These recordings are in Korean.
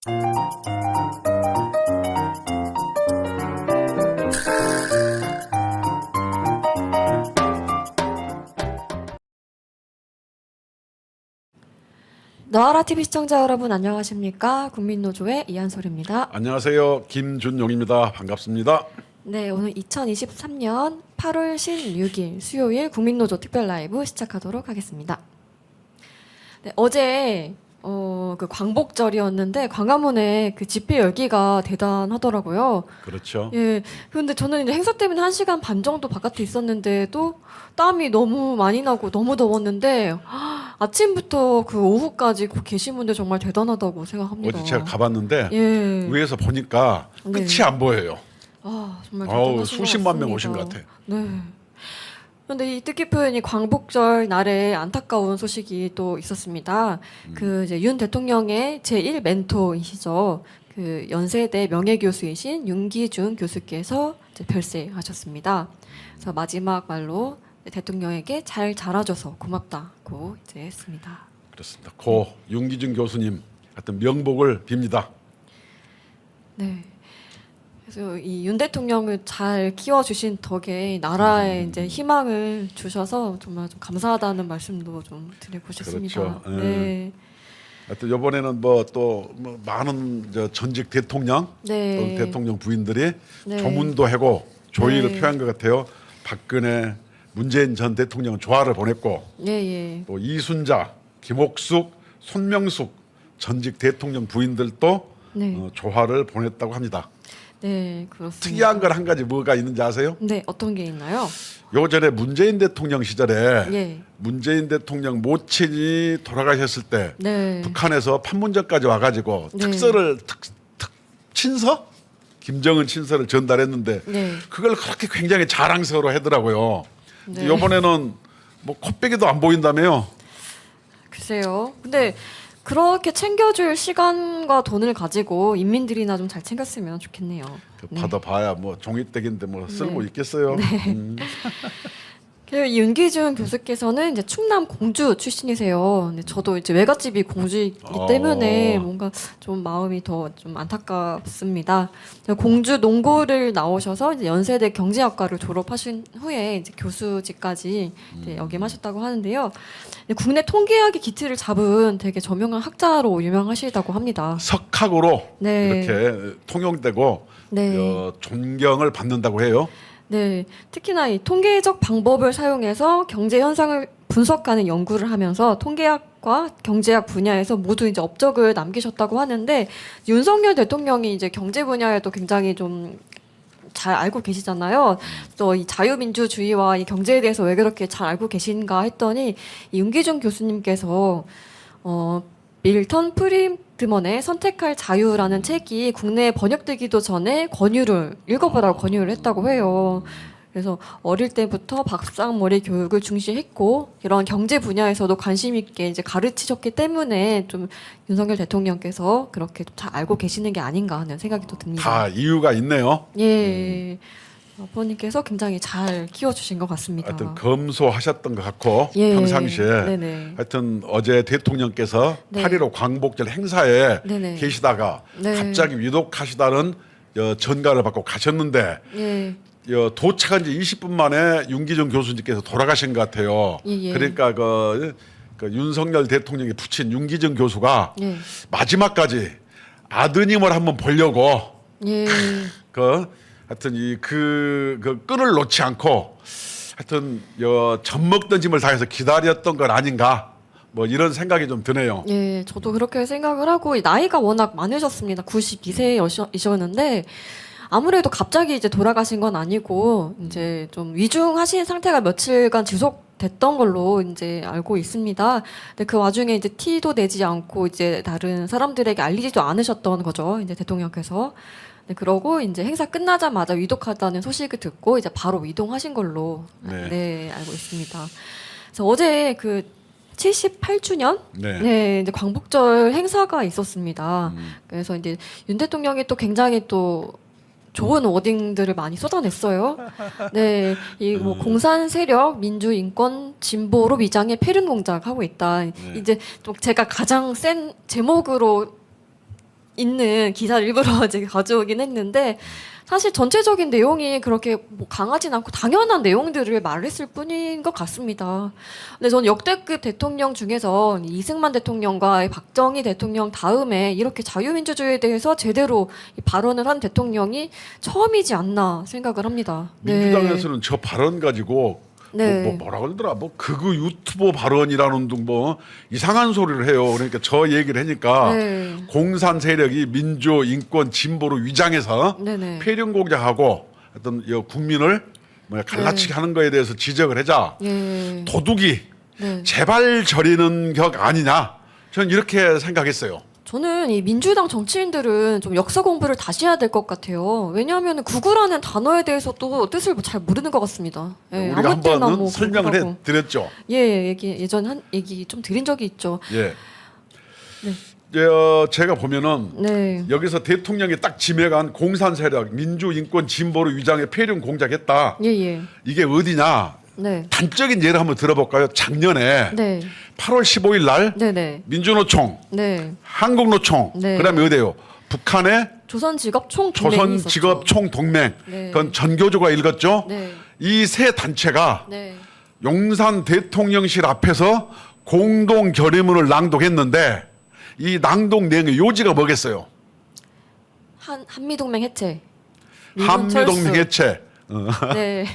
너하라 TV 시청자 여러분 안녕하십니까? 국민노조의 이한솔입니다. 안녕하세요. 김준용입니다. 반갑습니다. 네, 오늘 2023년 8월 16일 수요일 국민노조 특별 라이브 시작하도록 하겠습니다. 네, 어제 그 광복절이었는데 광화문에 그 집회 열기가 대단하더라고요. 그렇죠. 예. 근데 저는 이제 행사 때문에 1시간 반 정도 바깥에 있었는데도 땀이 너무 많이 나고 너무 더웠는데 아침부터 그 오후까지 그 계신 분들 정말 대단하다고 생각합니다. 어제 제가 가봤는데 예. 위에서 보니까 끝이 네. 안 보여요. 아, 정말 대단하신 것 수십만 명 같습니다. 오신 것 같아요. 네. 그런데 이 뜻깊은 이 광복절 날에 안타까운 소식이 또 있었습니다. 그 이제 윤 대통령의 제1 멘토이시죠. 그 연세대 명예교수이신 윤기중 교수께서 이제 별세하셨습니다. 그래서 마지막 말로 대통령에게 잘 자라줘서 고맙다고 이제 했습니다. 그렇습니다. 고 윤기중 교수님 하여튼 명복을 빕니다. 네. 그래서 이 윤 대통령을 잘 키워주신 덕에 나라에 이제 희망을 주셔서 정말 좀 감사하다는 말씀도 좀 드리고 싶습니다. 그렇죠. 네. 하여튼 이번에는 뭐 또 많은 전직 대통령 네. 또 대통령 부인들이 네. 조문도 하고 조의를 네. 표한 것 같아요. 박근혜, 문재인 전 대통령은 조화를 보냈고 예, 예. 또 이순자, 김옥숙, 손명숙 전직 대통령 부인들도 네. 조화를 보냈다고 합니다. 네, 그렇습니다. 특이한 건 한 가지 뭐가 있는지 아세요? 네, 어떤 게 있나요? 요 전에 문재인 대통령 시절에 예. 문재인 대통령 모친이 돌아가셨을 때 네. 북한에서 판문점까지 와가지고 네. 특서를 친서 김정은 친서를 전달했는데 네. 그걸 그렇게 굉장히 자랑스러워 하더라고요. 네. 이번에는 뭐 코빼기도 안 보인다며요. 글쎄요. 근데 그렇게 챙겨줄 시간과 돈을 가지고 인민들이나 좀 잘 챙겼으면 좋겠네요. 네. 받아봐야 뭐 종이떼기인데 뭐 쓸모 네. 있겠어요. 그리고 이 윤기중 교수께서는 이제 충남 공주 출신이세요. 근데 저도 이제 외갓집이 공주이기 때문에 뭔가 좀 마음이 더 좀 안타깝습니다. 공주 농고를 나오셔서 이제 연세대 경제학과를 졸업하신 후에 이제 교수직까지 이제 역임하셨다고 하는데요. 국내 통계학의 기틀을 잡은 되게 저명한 학자로 유명하시다고 합니다. 석학으로 네. 이렇게 통용되고 네. 존경을 받는다고 해요. 네, 특히나 이 통계적 방법을 사용해서 경제 현상을 분석하는 연구를 하면서 통계학과 경제학 분야에서 모두 이제 업적을 남기셨다고 하는데 윤석열 대통령이 이제 경제 분야에도 굉장히 좀 잘 알고 계시잖아요. 또 이 자유민주주의와 이 경제에 대해서 왜 그렇게 잘 알고 계신가 했더니 이 윤기중 교수님께서 밀턴 프리드먼의 선택할 자유라는 책이 국내에 번역되기도 전에 읽어보라고 권유를 했다고 해요. 그래서 어릴 때부터 박사학머리 교육을 중시했고 이런 경제 분야에서도 관심 있게 이제 가르치셨기 때문에 좀 윤석열 대통령께서 그렇게 잘 알고 계시는 게 아닌가 하는 생각이 또 듭니다. 다 이유가 있네요. 예. 아버님께서 굉장히 잘 키워주신 것 같습니다. 하여튼 검소하셨던 것 같고 예. 평상시에 네네. 하여튼 어제 대통령께서 네. 8.15 광복절 행사에 네네. 계시다가 네. 갑자기 위독하시다는 전가를 받고 가셨는데 예. 도착한 지 20분 만에 윤기중 교수님께서 돌아가신 것 같아요. 예. 그러니까 그 윤석열 대통령이 붙인 윤기중 교수가 예. 마지막까지 아드님을 한번 보려고 예. 하여튼 그 끈을 놓지 않고 하여튼 젖 먹던 짐을 다해서 기다렸던 건 아닌가 뭐 이런 생각이 좀 드네요. 예, 저도 그렇게 생각을 하고 나이가 워낙 많으셨습니다. 92세이셨는데 아무래도 갑자기 이제 돌아가신 건 아니고 이제 좀 위중하신 상태가 며칠간 지속됐던 걸로 이제 알고 있습니다. 근데 그 와중에 이제 티도 내지 않고 이제 다른 사람들에게 알리지도 않으셨던 거죠. 이제 대통령께서. 네, 그러고 이제 행사 끝나자마자 위독하다는 소식을 듣고 이제 바로 이동하신 걸로 네. 알고 있습니다. 그래서 어제 그 78주년 네. 이제 광복절 행사가 있었습니다. 그래서 이제 윤 대통령이 또 굉장히 또 좋은 워딩들을 많이 쏟아냈어요. 네, 이 뭐 공산 세력, 민주 인권 진보로 위장해 패륜 공작 하고 있다. 네. 이제 또 제가 가장 센 제목으로 있는 기사를 일부러 제가 가져오긴 했는데 사실 전체적인 내용이 그렇게 뭐 강하진 않고 당연한 내용들을 말했을 뿐인 것 같습니다. 근데 저는 역대급 대통령 중에서 이승만 대통령과 박정희 대통령 다음에 이렇게 자유민주주의에 대해서 제대로 발언을 한 대통령이 처음이지 않나 생각을 합니다. 민주당에서는 저 발언 가지고 네. 뭐라 그러더라, 뭐 극우 유튜버 발언이라는 둥 뭐 이상한 소리를 해요. 그러니까 저 얘기를 하니까 네. 공산 세력이 민주 인권 진보로 위장해서 네네. 폐륜 공작하고 어떤 이 국민을 뭐 갈라치기 하는 거에 대해서 지적을 하자. 예. 도둑이 네. 제발 저리는 격 아니냐. 저는 이렇게 생각했어요. 저는 이 민주당 정치인들은 좀 역사 공부를 다시 해야 될 것 같아요. 왜냐하면 구구라는 단어에 대해서 또 뜻을 잘 모르는 것 같습니다. 예, 우리가 아무 때나 한번은 뭐 설명을 구구라고. 해드렸죠. 예, 예전 한 얘기 좀 드린 적이 있죠. 예. 네. 제가 보면은 네, 여기서 대통령이 딱 지명한 공산 세력, 민주 인권 진보로 위장해 폐륜 공작했다. 예. 이게 어디냐? 네, 단적인 예를 한번 들어볼까요? 작년에 네, 8월 15일 날 네. 민주노총, 네. 한국노총, 네. 그다음에 어디요? 북한의 조선직업 총동맹이 있었죠. 조선직업 총동맹, 네. 그건 전교조가 읽었죠. 네, 이 세 단체가 네, 용산 대통령실 앞에서 공동 결의문을 낭독했는데 이 낭독 내용의 요지가 뭐겠어요? 한미동맹 해체. 미군 한미동맹 철수. 해체, 네,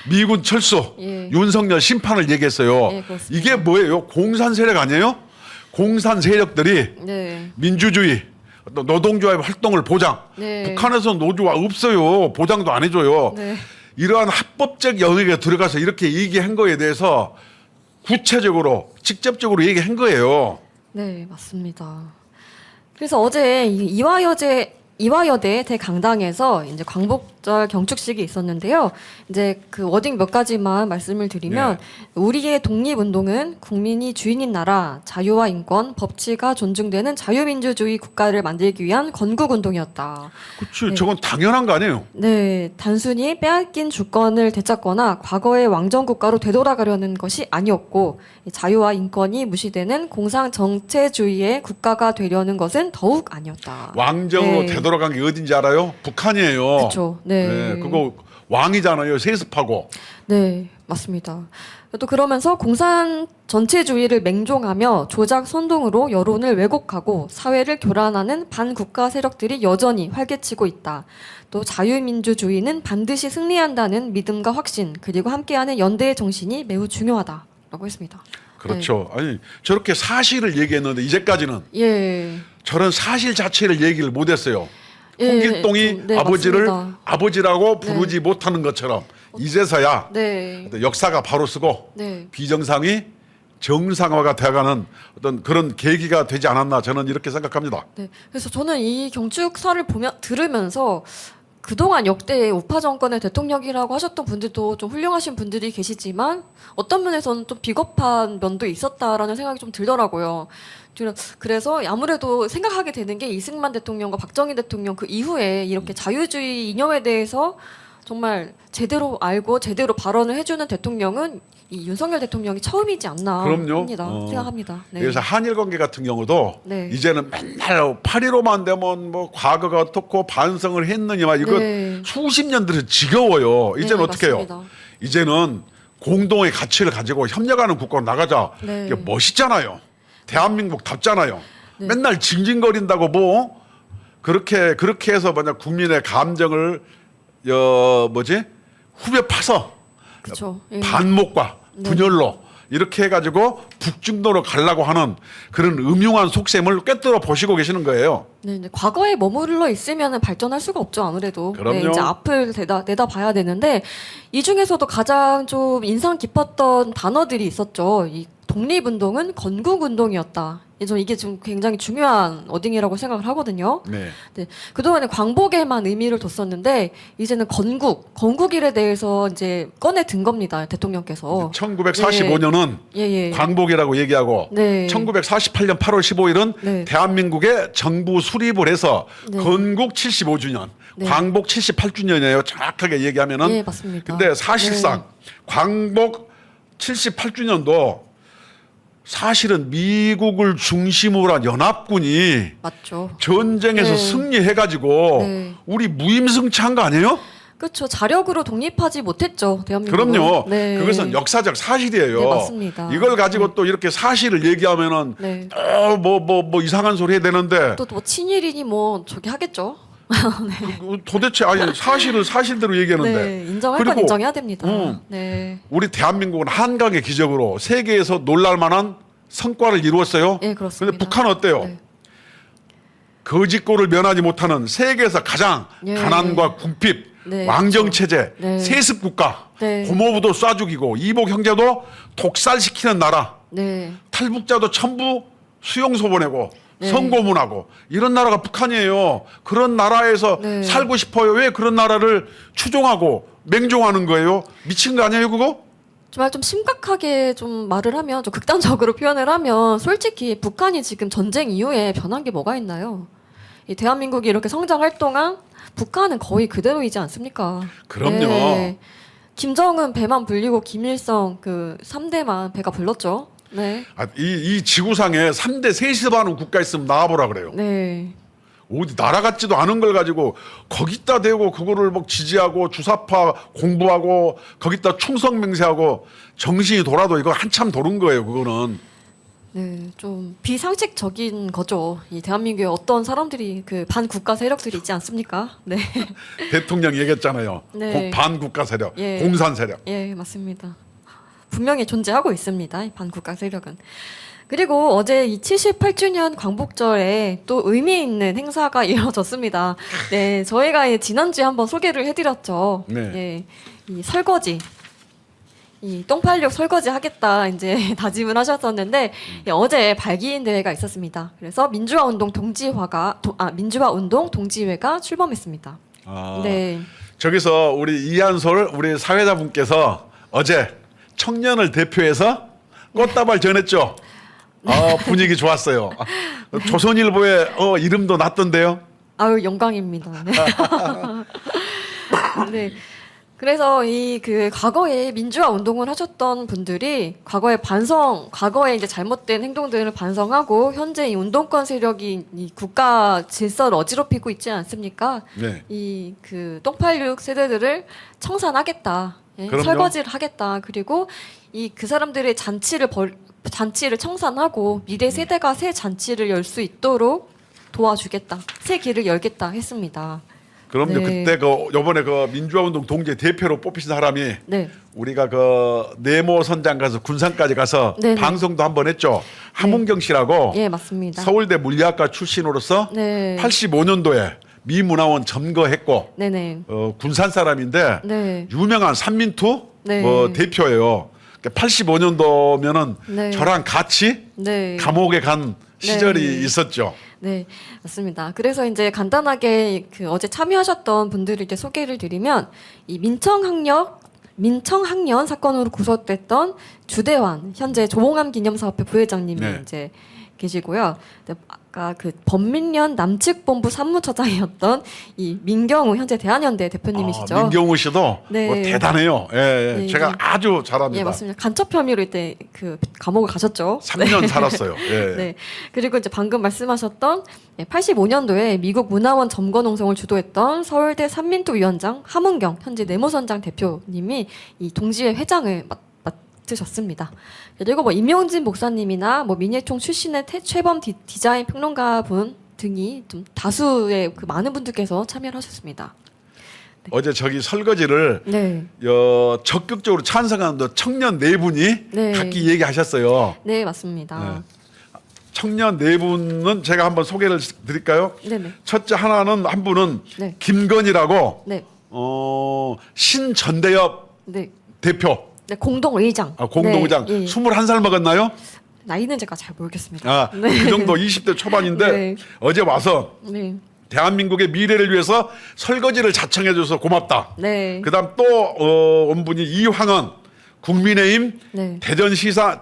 미군 철수, 예. 윤석열 심판을 얘기했어요. 예, 그렇습니다. 이게 뭐예요? 공산 세력 아니에요? 공산 세력들이 네, 민주주의, 또 노동조합 활동을 보장. 네. 북한에서 노조가 없어요. 보장도 안 해줘요. 네. 이러한 합법적 영역에 들어가서 이렇게 얘기한 거에 대해서 구체적으로 직접적으로 얘기한 거예요. 네, 맞습니다. 그래서 어제 이화여대 대강당에서 이제 광복절 경축식이 있었는데요. 이제 그 워딩 몇 가지만 말씀을 드리면 우리의 독립운동은 국민이 주인인 나라, 자유와 인권, 법치가 존중되는 자유민주주의 국가를 만들기 위한 건국운동이었다. 그렇지. 네. 저건 당연한 거 아니에요. 네, 단순히 빼앗긴 주권을 되찾거나 과거의 왕정국가로 되돌아가려는 것이 아니었고 자유와 인권이 무시되는 공상 정체주의의 국가가 되려는 것은 더욱 아니었다. 왕정으로 네. 되돌아간 게 어딘지 알아요? 북한이에요. 그렇죠. 네. 그거 왕이잖아요. 세습하고. 네, 맞습니다. 또 그러면서 공산 전체주의를 맹종하며 조작 선동으로 여론을 왜곡하고 사회를 교란하는 반국가 세력들이 여전히 활개치고 있다. 또 자유민주주의는 반드시 승리한다는 믿음과 확신 그리고 함께하는 연대의 정신이 매우 중요하다라고 했습니다. 그렇죠. 아니 저렇게 사실을 얘기했는데 이제까지는 예. 저런 사실 자체를 얘기를 못했어요. 예, 홍길동이 좀, 네, 아버지를 맞습니다. 아버지라고 부르지 못하는 것처럼 이제서야 네. 역사가 바로 쓰고 네. 비정상이 정상화가 돼가는 어떤 그런 계기가 되지 않았나 저는 이렇게 생각합니다. 네. 그래서 저는 이 경축사를 들으면서 그동안 역대 우파 정권의 대통령이라고 하셨던 분들도 좀 훌륭하신 분들이 계시지만 어떤 면에서는 좀 비겁한 면도 있었다라는 생각이 좀 들더라고요. 그래서 아무래도 생각하게 되는 게 이승만 대통령과 박정희 대통령 그 이후에 이렇게 자유주의 이념에 대해서 정말 제대로 알고 제대로 발언을 해주는 대통령은 이 윤석열 대통령이 처음이지 않나 그럼요. 합니다. 생각합니다. 네. 그래서 한일 관계 같은 경우도 네. 이제는 맨날 8.15만 되면 뭐 과거가 어떻고 반성을 했느냐 이거 네. 수십 년들은 지겨워요. 이제는 네, 어떻게 해요? 맞습니다. 이제는 공동의 가치를 가지고 협력하는 국가로 나가자. 네. 이게 멋있잖아요. 대한민국답잖아요. 네. 맨날 징징거린다고 뭐 그렇게 해서 만약 국민의 감정을 후벼 파서 그렇죠. 예. 반목과 분열로 이렇게 해가지고 북중도로 가려고 하는 그런 음흉한 속셈을 꿰뚫어 보시고 계시는 거예요. 네, 이제 과거에 머물러 있으면 발전할 수가 없죠, 아무래도. 그럼요. 네, 이제 앞을 내다봐야 되는데 이 중에서도 가장 좀 인상 깊었던 단어들이 있었죠. 이 독립운동은 건국운동이었다. 저는 이게 좀 굉장히 중요한 어딩이라고 생각을 하거든요. 네. 네, 그동안에 광복에만 의미를 뒀었는데 이제는 건국일에 대해서 이제 꺼내 든 겁니다, 대통령께서. 1945년은 예. 광복이라고 얘기하고 네. 1948년 8월 15일은 네. 대한민국의 정부 수립을 해서 네. 건국 75주년, 네. 광복 78주년이에요. 정확하게 얘기하면은. 예, 맞습니다. 근데 사실상 광복 78주년도 사실은 미국을 중심으로 한 연합군이 맞죠. 전쟁에서 네. 승리해가지고 네. 우리 무임승차한 거 아니에요? 그렇죠. 자력으로 독립하지 못했죠. 대한민국은. 그럼요. 네. 그것은 역사적 사실이에요. 네, 맞습니다. 이걸 가지고 또 이렇게 사실을 얘기하면은 네. 뭐 이상한 소리 해야 되는데 또 뭐 친일이니 뭐 저기 하겠죠. 도대체 아니 사실을 사실대로 얘기하는데 네, 인정할 건 인정해야 됩니다. 네. 우리 대한민국은 한강의 기적으로 세계에서 놀랄 만한 성과를 이루었어요. 네, 그렇습니다. 근데 북한은 어때요? 네. 거짓골을 면하지 못하는 세계에서 가장 예. 가난과 궁핍, 네, 왕정 체제, 네. 세습 국가, 네. 고모부도 쏴 죽이고 이복 형제도 독살시키는 나라, 네. 탈북자도 전부 수용소 보내고 네. 성고문하고 이런 나라가 북한이에요. 그런 나라에서 네. 살고 싶어요. 왜 그런 나라를 추종하고 맹종하는 거예요? 미친 거 아니에요, 그거? 정말 좀 심각하게 좀 말을 하면, 좀 극단적으로 표현을 하면, 솔직히 북한이 지금 전쟁 이후에 변한 게 뭐가 있나요? 이 대한민국이 이렇게 성장할 동안 북한은 거의 그대로이지 않습니까? 그럼요. 김정은 배만 불리고 김일성 그 3대만 배가 불렀죠. 네. 아, 이 지구상에 3대 세습하는 국가 있으면 나와보라 그래요. 네. 어디 나라 같지도 않은 걸 가지고 거기다 대고 그거를 막 지지하고 주사파 공부하고 거기다 충성 맹세하고 정신이 돌아도 이거 한참 도는 거예요. 그거는 네, 좀 비상식적인 거죠. 이 대한민국에 어떤 사람들이 그 반국가 세력들이 있지 않습니까? 네. 대통령이 얘기했잖아요. 네. 반국가 세력, 예. 공산 세력. 예, 맞습니다. 분명히 존재하고 있습니다. 이 반국가 세력은. 그리고 어제 이 78주년 광복절에 또 의미 있는 행사가 이루어졌습니다. 네, 저희가 지난주에 한번 소개를 해드렸죠. 네. 예, 이 설거지. 이 똥86 설거지 하겠다 이제 다짐을 하셨었는데 예, 어제 발기인 대회가 있었습니다. 그래서 민주화 운동 동지회가 출범했습니다. 아, 네. 저기서 우리 이한솔 우리 사회자분께서 어제 청년을 대표해서 꽃다발 전했죠. 분위기 좋았어요. 조선일보에 이름도 났던데요. 아유 영광입니다. 네. 네. 그래서 이 그 과거에 민주화 운동을 하셨던 분들이 과거에 이제 잘못된 행동들을 반성하고 현재 이 운동권 세력이 이 국가 질서를 어지럽히고 있지 않습니까? 네. 이 그 똥86 세대들을 청산하겠다. 예, 그럼요. 설거지를 하겠다. 그리고 이 그 사람들의 잔치를 청산하고 미래 세대가 새 잔치를 열 수 있도록 도와주겠다. 새 길을 열겠다 했습니다. 그럼요. 네. 그때 요번에 민주화운동 동지 대표로 뽑히신 사람이 네. 우리가 네모 선장 가서 군산까지 가서 네네. 방송도 한번 했죠. 함은경 씨라고 예, 맞습니다. 서울대 물리학과 출신으로서 네. 85년도에 미문화원 점거했고 네네. 군산 사람인데 네. 유명한 산민투 네. 대표예요. 85년도면은 네. 저랑 같이 네. 감옥에 간 시절이 네. 있었죠. 네, 맞습니다. 그래서 이제 간단하게 그 어제 참여하셨던 분들을 이제 소개를 드리면 이 민청학년 사건으로 구속됐던 주대환 현재 조봉암 기념사업회 부회장님이 네. 이제 계시고요. 네, 아까 그 범민련 남측본부 사무처장이었던 이 민경우 현재 대한현대 대표님이시죠. 민경우 씨도 네. 대단해요. 예, 네, 제가 네. 아주 잘합니다. 예, 맞습니다. 간첩 혐의로 이때 그 감옥을 가셨죠. 3년 살았어요. 예. 네. 그리고 이제 방금 말씀하셨던 85년도에 미국 문화원 점거 농성을 주도했던 서울대 산민투 위원장 함은경 현재 내무선장 대표님이 이 동지회 회장을 맡으셨습니다. 그리고 뭐 임용진 목사님이나 뭐 민예총 출신의 최범 디자인 평론가 분 등이 좀 다수의 그 많은 분들께서 참여를 하셨습니다. 어제 저기 설거지를 네. 적극적으로 찬성하는 청년 네 분이 네. 각기 얘기하셨어요. 네, 맞습니다. 네. 청년 네 분은 제가 한번 소개를 드릴까요? 네네. 첫째 한 분은 네. 김건희라고 네. 신전대엽 네. 대표 네, 공동의장. 공동의장 네, 예. 21살 먹었나요? 나이는 제가 잘 모르겠습니다. 그 정도 20대 초반인데 네. 어제 와서 네. 대한민국의 미래를 위해서 설거지를 자청해줘서 고맙다. 네. 그다음 또 온 분이 이황은 국민의힘 네. 대전시당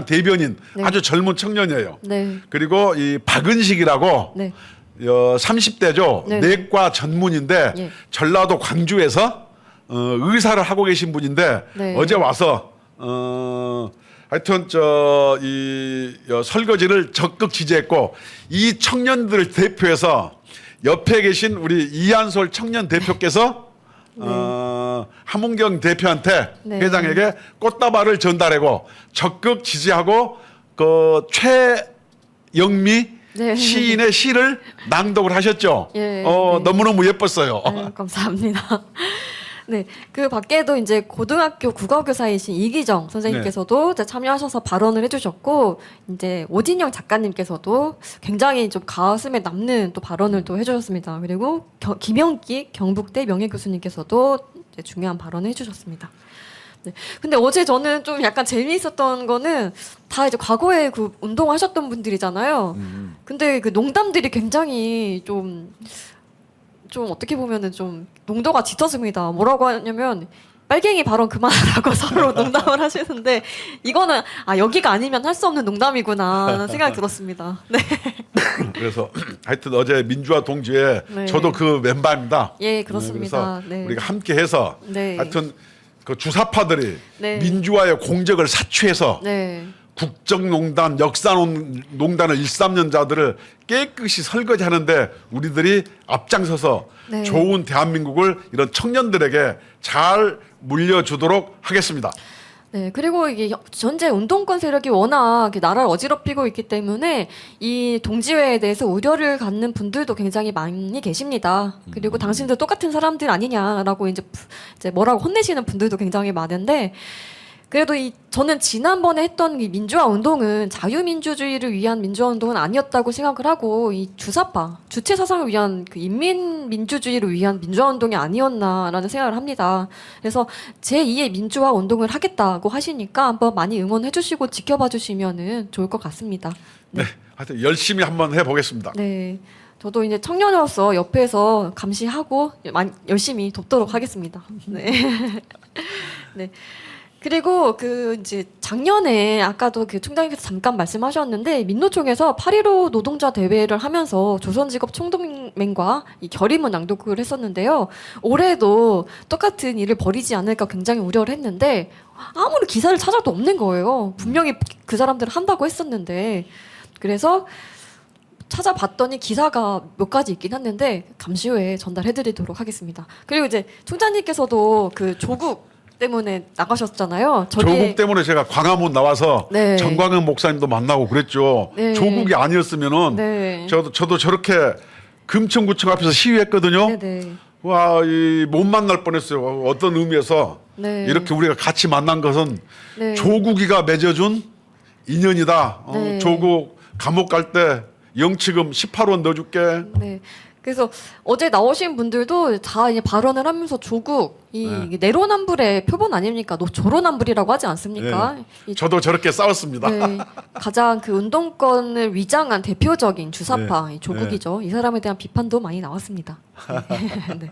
대변인 네. 아주 젊은 청년이에요. 네. 그리고 이 박은식이라고 네. 30대죠. 네. 내과 전문인데 예. 전라도 광주에서 의사를 하고 계신 분인데 네. 어제 와서 하여튼 이 설거지를 적극 지지했고 이 청년들을 대표해서 옆에 계신 우리 이한솔 청년 대표께서 함은경 대표한테 네. 회장에게 꽃다발을 전달하고 적극 지지하고 그 최영미 네. 시인의 시를 낭독을 하셨죠. 예, 네. 너무너무 예뻤어요. 네, 감사합니다. 네, 그 밖에도 이제 고등학교 국어교사이신 이기정 선생님께서도 이제 참여하셔서 발언을 해주셨고, 이제 오진영 작가님께서도 굉장히 좀 가슴에 남는 또 발언을 또 해주셨습니다. 그리고 김영기 경북대 명예교수님께서도 이제 중요한 발언을 해주셨습니다. 네. 근데 어제 저는 좀 약간 재미있었던 거는 다 이제 과거에 그 운동하셨던 분들이잖아요. 근데 그 농담들이 굉장히 좀 어떻게 보면은 좀 농도가 짙었습니다. 뭐라고 하냐면 빨갱이 발언 그만하라고 서로 농담을 하시는데 이거는 여기가 아니면 할 수 없는 농담이구나 하는 생각이 들었습니다. 네. 그래서 하여튼 어제 민주화 동지회 네. 저도 그 멤버입니다. 예, 그렇습니다. 그래서 네. 우리가 함께해서 네. 하여튼 그 주사파들이 네. 민주화의 공적을 사취해서 네. 국정농단, 역사농단을 일삼는 자들을 깨끗이 설거지하는데 우리들이 앞장서서 네. 좋은 대한민국을 이런 청년들에게 잘 물려주도록 하겠습니다. 네, 그리고 이게 전체 운동권 세력이 워낙 이렇게 나라를 어지럽히고 있기 때문에 이 동지회에 대해서 우려를 갖는 분들도 굉장히 많이 계십니다. 그리고 당신들 똑같은 사람들 아니냐라고 이제 뭐라고 혼내시는 분들도 굉장히 많은데 그래도 저는 지난번에 했던 이 민주화 운동은 자유민주주의를 위한 민주화 운동은 아니었다고 생각을 하고 이 주사파, 주체 사상을 위한 그 인민민주주의를 위한 민주화 운동이 아니었나라는 생각을 합니다. 그래서 제2의 민주화 운동을 하겠다고 하시니까 한번 많이 응원해 주시고 지켜봐 주시면은 좋을 것 같습니다. 네, 하여튼 열심히 한번 해보겠습니다. 네. 저도 이제 청년으로서 옆에서 감시하고 열심히 돕도록 하겠습니다. 네. 네. 그리고 그 이제 작년에 아까도 그 총장님께서 잠깐 말씀하셨는데 민노총에서 8.15 노동자 대회를 하면서 조선직업 총동맹과 이 결의문 낭독을 했었는데요. 올해도 똑같은 일을 벌이지 않을까 굉장히 우려를 했는데 아무리 기사를 찾아도 없는 거예요. 분명히 그 사람들은 한다고 했었는데 그래서 찾아봤더니 기사가 몇 가지 있긴 했는데 잠시 후에 전달해드리도록 하겠습니다. 그리고 이제 총장님께서도 그 조국 때문에 나가셨잖아요. 조국 때문에 제가 광화문 나와서 네. 정광훈 목사님도 만나고 그랬죠. 네. 조국이 아니었으면은 네. 저도 저렇게 금천구청 앞에서 시위했거든요. 네네. 와, 못 만날 뻔했어요. 어떤 의미에서 네. 이렇게 우리가 같이 만난 것은 네. 조국이가 맺어준 인연이다. 네. 조국 감옥 갈 때 영치금 18원 넣어줄게. 네. 그래서 어제 나오신 분들도 다 이제 발언을 하면서 조국 이게 내로남불의 표본 아닙니까? 조로남불이라고 하지 않습니까? 저도 저렇게 싸웠습니다. 네, 가장 그 운동권을 위장한 대표적인 주사파 네. 이 조국이죠. 이 사람에 대한 비판도 많이 나왔습니다. 네.